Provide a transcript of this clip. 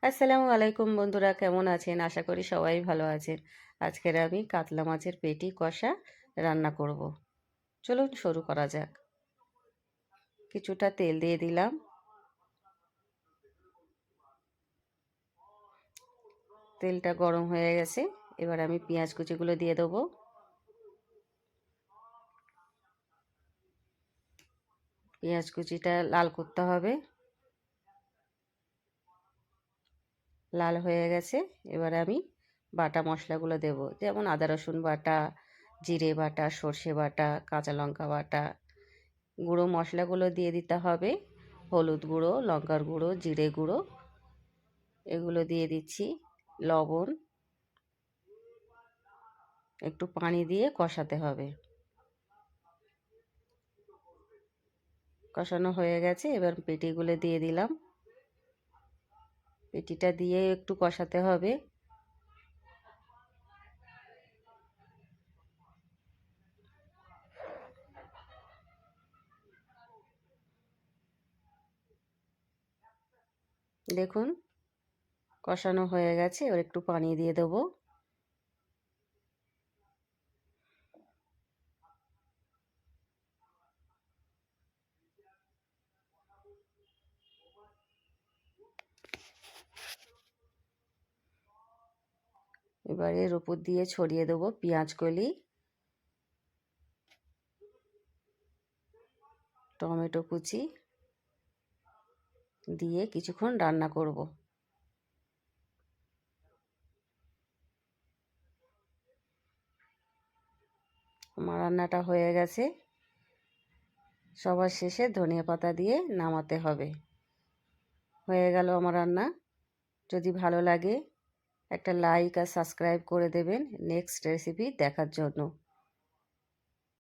আসসালামু আলাইকুম বন্ধুরা, কেমন আছেন? আশা করি সবাই ভালো আছেন। আজকের আমি কাতলা মাছের পেটি কষা রান্না করব। চলুন শুরু করা যাক। কিছুটা তেল দিয়ে দিলাম। তেলটা গরম হয়ে গেছে। এবার আমি পেঁয়াজ কুচিগুলো দিয়ে দেবো। পেঁয়াজ কুচিটা লাল করতে হবে। লাল হয়ে গেছে। এবার আমি বাটা মশলাগুলো দেব, যেমন আদা রসুন বাটা, জিরে বাটা, সর্ষে বাটা, কাঁচা লঙ্কা বাটা। গুঁড়ো মশলাগুলো দিয়ে দিতে হবে। হলুদ গুঁড়ো, লঙ্কার গুঁড়ো, জিরে গুঁড়ো, এগুলো দিয়ে দিচ্ছি। লবণ, একটু পানি দিয়ে কষাতে হবে। কষানো হয়ে গেছে। এবার পেটিগুলো দিয়ে দিলাম। পেটিটা দিয়ে একটু কষাতে হবে। দেখুন কষানো হয়ে গেছে। এবার একটু পানি দিয়ে দেবো। এবার এর উপর দিয়ে ছড়িয়ে দেবো পেঁয়াজ কলি, টমেটো কুচি দিয়ে কিছুক্ষণ রান্না করব। আমার রান্নাটা হয়ে গেছে। সবার শেষে ধনিয়া পাতা দিয়ে নামাতে হবে। হয়ে গেল আমার রান্না। যদি ভালো লাগে একটা লাইক আর সাবস্ক্রাইব করে দেবেন নেক্সট রেসিপি দেখার জন্য।